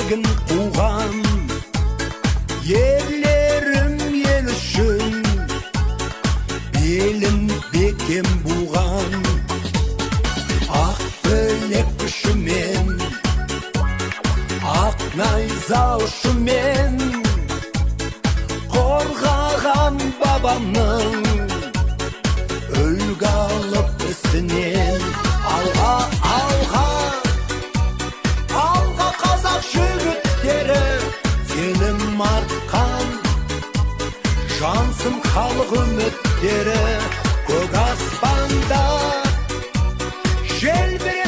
еңбегін қуған ерлерім ел үшін белін бекем буған. Ақ білек күшімен, ақ найза ұшымен қорғаған бабамның үлгі алып ісінен. Алға, алға, алға қазақ жігіттері, сенім артқан жансың халық үміттері. Көк аспанда желбіреп